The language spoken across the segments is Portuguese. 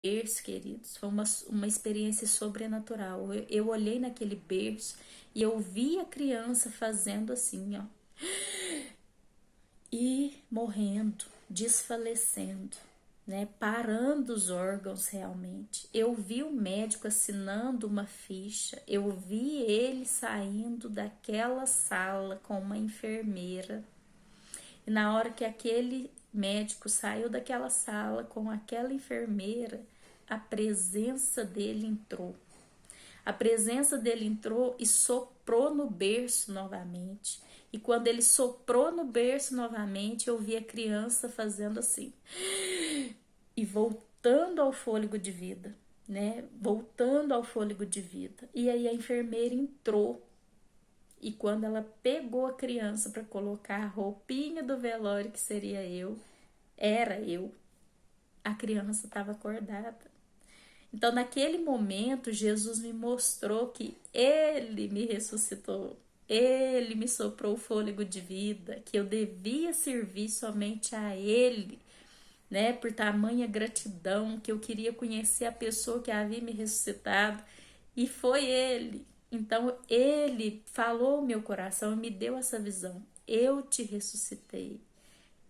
berço, queridos, foi uma experiência sobrenatural. Eu olhei naquele berço e eu vi a criança fazendo assim, ó, e morrendo, desfalecendo, né? Parando os órgãos realmente. Eu vi o médico assinando uma ficha, eu vi ele saindo daquela sala com uma enfermeira. E na hora que aquele médico saiu daquela sala com aquela enfermeira, a presença dele entrou. A presença dele entrou e soprou no berço novamente. E quando ele soprou no berço novamente, eu vi a criança fazendo assim e voltando ao fôlego de vida, né? Voltando ao fôlego de vida. E aí a enfermeira entrou e quando ela pegou a criança para colocar a roupinha do velório, que seria eu, era eu, a criança estava acordada. Então, naquele momento, Jesus me mostrou que Ele me ressuscitou, Ele me soprou o fôlego de vida, que eu devia servir somente a Ele, né? Por tamanha gratidão, que eu queria conhecer a pessoa que havia me ressuscitado, e foi Ele. Então, Ele falou ao meu coração e me deu essa visão. Eu te ressuscitei.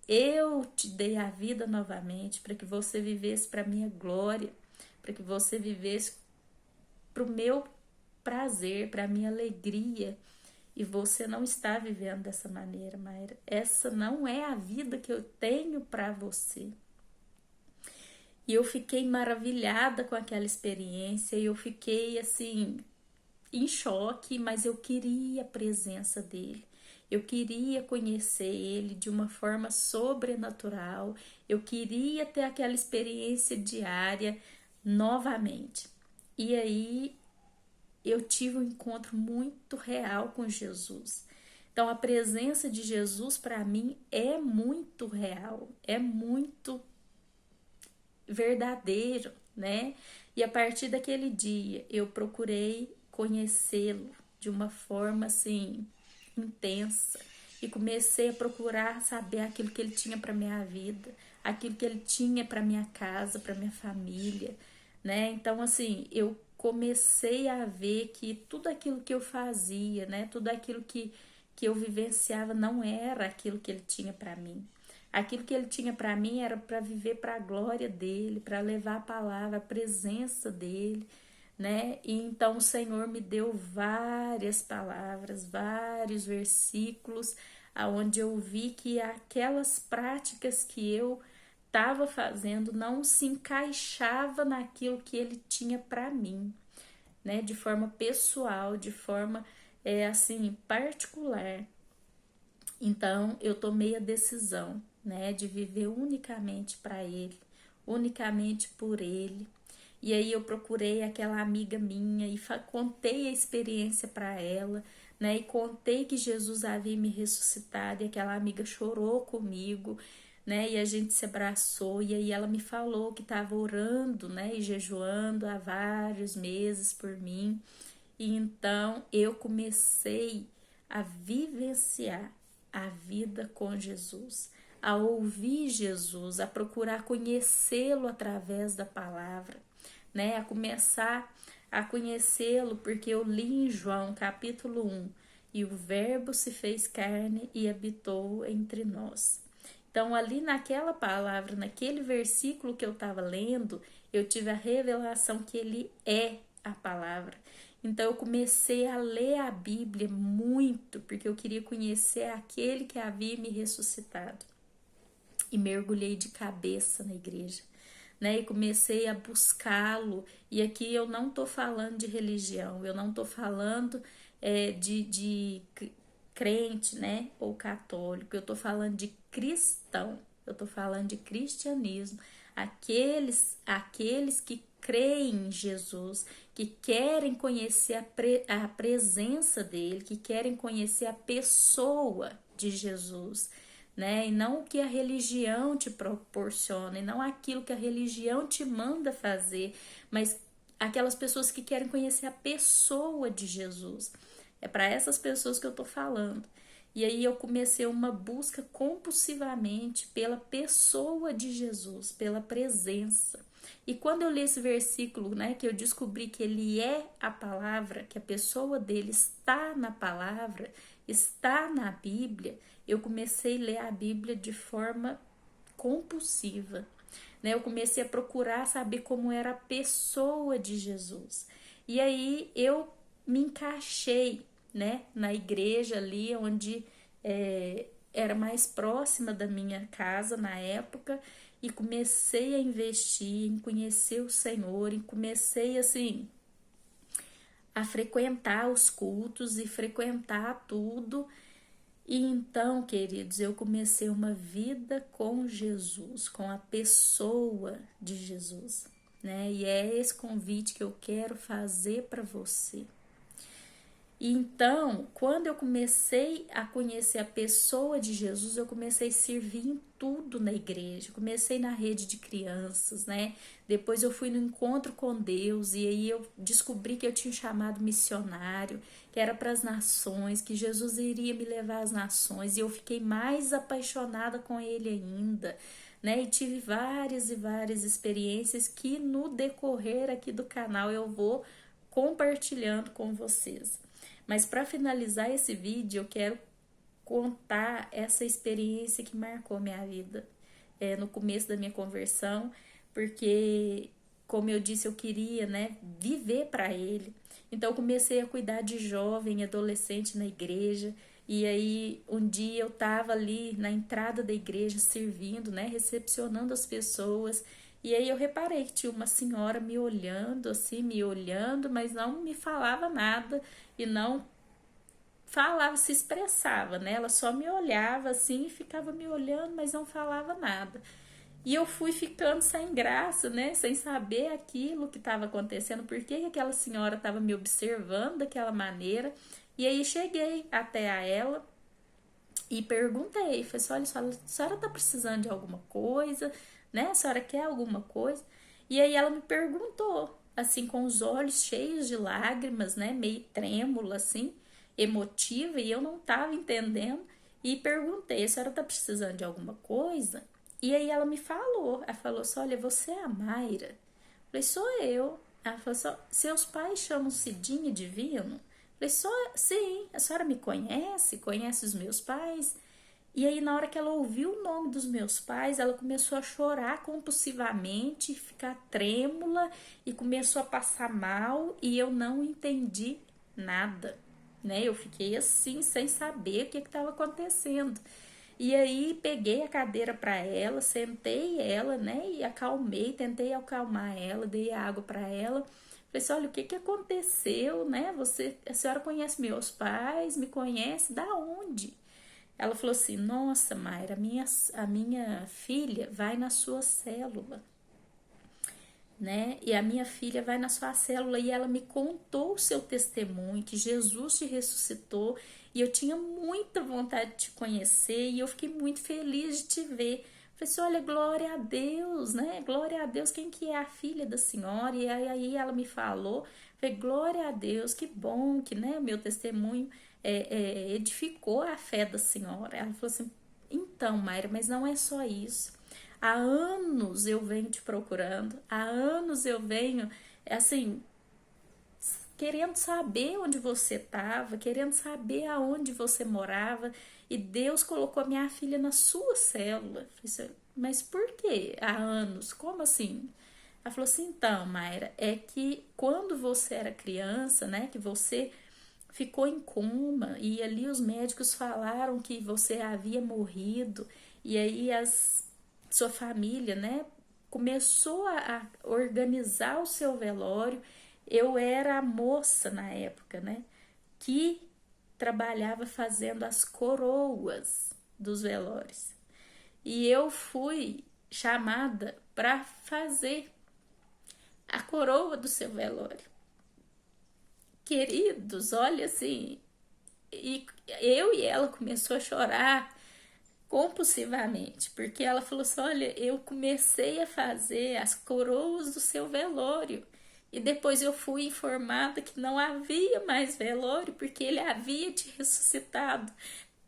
Eu te dei a vida novamente para que você vivesse para minha glória, para que você vivesse para o meu prazer, para a minha alegria. E você não está vivendo dessa maneira, Mayra. Essa não é a vida que eu tenho para você. E eu fiquei maravilhada com aquela experiência, e eu fiquei assim em choque, mas eu queria a presença dele. Eu queria conhecer ele de uma forma sobrenatural. Eu queria ter aquela experiência diária novamente. E aí eu tive um encontro muito real com Jesus. Então a presença de Jesus para mim é muito real, é muito verdadeiro, né? E a partir daquele dia eu procurei conhecê-lo de uma forma assim intensa e comecei a procurar saber aquilo que ele tinha para minha vida, aquilo que ele tinha para minha casa, para minha família, né? Então assim, eu comecei a ver que tudo aquilo que eu fazia, né, tudo aquilo que eu vivenciava não era aquilo que ele tinha para mim. Aquilo que ele tinha para mim era para viver para a glória dele, para levar a palavra, a presença dele, né? E então o Senhor me deu várias palavras, vários versículos, aonde eu vi que aquelas práticas que eu estava fazendo não se encaixava naquilo que ele tinha para mim, né? De forma pessoal, de forma assim particular. Então eu tomei a decisão, né, de viver unicamente para ele, unicamente por ele. E aí eu procurei aquela amiga minha e contei a experiência para ela, né, e contei que Jesus havia me ressuscitado, e aquela amiga chorou comigo, né, e a gente se abraçou, e aí ela me falou que estava orando, né, e jejuando há vários meses por mim. E então eu comecei a vivenciar a vida com Jesus, a ouvir Jesus, a procurar conhecê-lo através da palavra, né? A começar a conhecê-lo, porque eu li em João capítulo 1, e o Verbo se fez carne e habitou entre nós. Então, ali naquela palavra, naquele versículo que eu estava lendo, eu tive a revelação que ele é a palavra. Então, eu comecei a ler a Bíblia muito, porque eu queria conhecer aquele que havia me ressuscitado. E mergulhei de cabeça na igreja, né? E comecei a buscá-lo. E aqui eu não estou falando de religião, eu não estou falando de crente, né? Ou católico, eu estou falando de cristão, eu estou falando de cristianismo. Aqueles que creem em Jesus, que querem conhecer a presença dele, que querem conhecer a pessoa de Jesus, né? E não o que a religião te proporciona, e não aquilo que a religião te manda fazer, mas aquelas pessoas que querem conhecer a pessoa de Jesus. É para essas pessoas que eu tô falando. E aí eu comecei uma busca compulsivamente pela pessoa de Jesus, pela presença. E quando eu li esse versículo, né, que eu descobri que ele é a palavra, que a pessoa dele está na palavra, está na Bíblia, eu comecei a ler a Bíblia de forma compulsiva, né? Eu comecei a procurar saber como era a pessoa de Jesus. E aí eu me encaixei, né, na igreja ali onde era mais próxima da minha casa na época, e comecei a investir em conhecer o Senhor, e comecei assim a frequentar os cultos e frequentar tudo. E então, queridos, eu comecei uma vida com Jesus, com a pessoa de Jesus, né? E é esse convite que eu quero fazer para você. E então, quando eu comecei a conhecer a pessoa de Jesus, eu comecei a servir em tudo na igreja. Comecei na rede de crianças, né? Depois eu fui no encontro com Deus e aí eu descobri que eu tinha um chamado missionário, que era para as nações, que Jesus iria me levar às nações, e eu fiquei mais apaixonada com ele ainda, né? E tive várias e várias experiências que no decorrer aqui do canal eu vou compartilhando com vocês. Mas para finalizar esse vídeo, eu quero contar essa experiência que marcou minha vida no começo da minha conversão, porque, como eu disse, eu queria, né, viver para Ele. Então, eu comecei a cuidar de jovem, adolescente na igreja. E aí, um dia eu estava ali na entrada da igreja servindo, né, recepcionando as pessoas. E aí eu reparei que tinha uma senhora me olhando, assim, me olhando, mas não me falava nada e não falava, se expressava, né? Ela só me olhava assim, ficava me olhando, mas não falava nada. E eu fui ficando sem graça, né? Sem saber aquilo que estava acontecendo, por que aquela senhora estava me observando daquela maneira. E aí cheguei até a ela e perguntei, falei assim, olha, a senhora tá precisando de alguma coisa, né? A senhora quer alguma coisa? E aí ela me perguntou, assim, com os olhos cheios de lágrimas, né? Meio trêmula, assim, emotiva, e eu não tava entendendo. E perguntei, a senhora tá precisando de alguma coisa? E aí ela me falou, ela falou assim, olha, você é a Mayra? Eu falei, sou eu. Ela falou assim, seus pais chamam Cidinha Divino? Eu falei, sim, a senhora me conhece? Conhece os meus pais? E aí, na hora que ela ouviu o nome dos meus pais, ela começou a chorar compulsivamente, ficar trêmula e começou a passar mal, e eu não entendi nada, né? Eu fiquei assim, sem saber o que estava acontecendo. E aí, peguei a cadeira para ela, sentei ela, né? E acalmei, tentei acalmar ela, dei água para ela. Falei assim, olha, o que aconteceu, né? A senhora conhece meus pais, me conhece, da onde? Ela falou assim, nossa, Mayra, a minha filha vai na sua célula, né? E a minha filha vai na sua célula, e ela me contou o seu testemunho, que Jesus te ressuscitou, e eu tinha muita vontade de te conhecer, e eu fiquei muito feliz de te ver. Falei assim, olha, glória a Deus, né? Glória a Deus, quem que é a filha da senhora? E aí ela me falou, falei, glória a Deus, que bom que, né, meu testemunho edificou a fé da senhora. Ela falou assim, então, Mayra, mas não é só isso. Há anos eu venho te procurando, há anos eu venho, assim, querendo saber onde você estava, querendo saber aonde você morava, e Deus colocou minha filha na sua célula. Mas por que há anos? Como assim? Ela falou assim, então, Mayra, é que quando você era criança, né, que você ficou em coma, e ali os médicos falaram que você havia morrido, e aí sua família, né, começou a organizar o seu velório. Eu era a moça na época, né, que trabalhava fazendo as coroas dos velórios. E eu fui chamada para fazer a coroa do seu velório. Queridos, olha assim, e eu e ela começou a chorar compulsivamente, porque ela falou assim, olha, eu comecei a fazer as coroas do seu velório, e depois eu fui informada que não havia mais velório, porque ele havia te ressuscitado.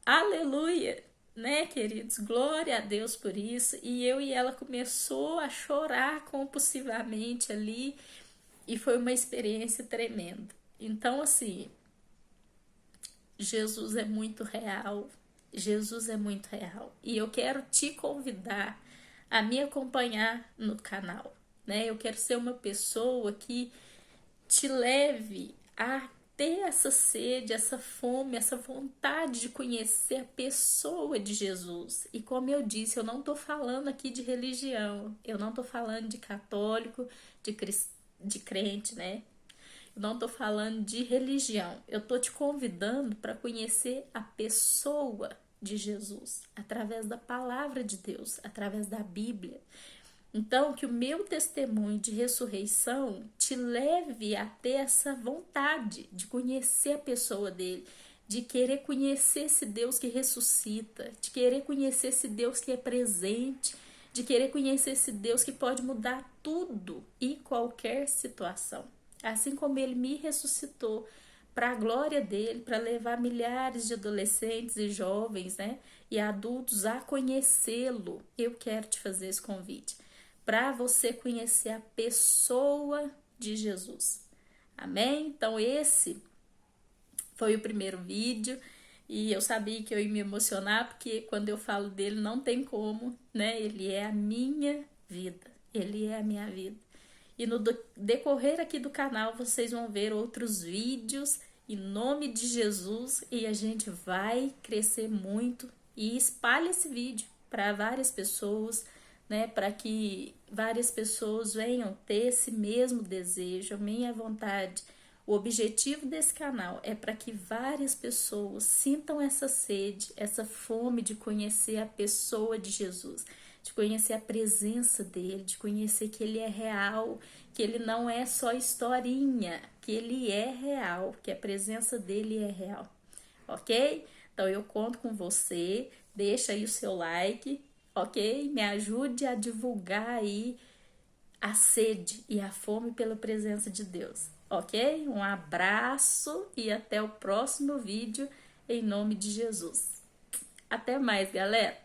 Aleluia! né, queridos? Glória a Deus por isso. E eu e ela começou a chorar compulsivamente ali e foi uma experiência tremenda. Então, assim, Jesus é muito real. Jesus é muito real. E eu quero te convidar a me acompanhar no canal, né? Eu quero ser uma pessoa que te leve a ter essa sede, essa fome, essa vontade de conhecer a pessoa de Jesus. E como eu disse, eu não estou falando aqui de religião, eu não estou falando de católico, de crente, né? Eu não estou falando de religião, eu estou te convidando para conhecer a pessoa de Jesus, através da palavra de Deus, através da Bíblia. Então, que o meu testemunho de ressurreição te leve a ter essa vontade de conhecer a pessoa dele, de querer conhecer esse Deus que ressuscita, de querer conhecer esse Deus que é presente, de querer conhecer esse Deus que pode mudar tudo e qualquer situação. Assim como ele me ressuscitou para a glória dele, para levar milhares de adolescentes e jovens, né, e adultos a conhecê-lo, eu quero te fazer esse convite para você conhecer a pessoa de Jesus. Amém? Então esse foi o primeiro vídeo e eu sabia que eu ia me emocionar porque quando eu falo dele não tem como, né? Ele é a minha vida. Ele é a minha vida. E no decorrer aqui do canal vocês vão ver outros vídeos em nome de Jesus e a gente vai crescer muito. E espalhe esse vídeo para várias pessoas, né, para que várias pessoas venham ter esse mesmo desejo, a minha vontade. O objetivo desse canal é para que várias pessoas sintam essa sede, essa fome de conhecer a pessoa de Jesus, de conhecer a presença dele, de conhecer que ele é real, que ele não é só historinha, que ele é real, que a presença dele é real, ok? Então eu conto com você, deixa aí o seu like, ok? Me ajude a divulgar aí a sede e a fome pela presença de Deus, ok? Um abraço e até o próximo vídeo, em nome de Jesus. Até mais, galera!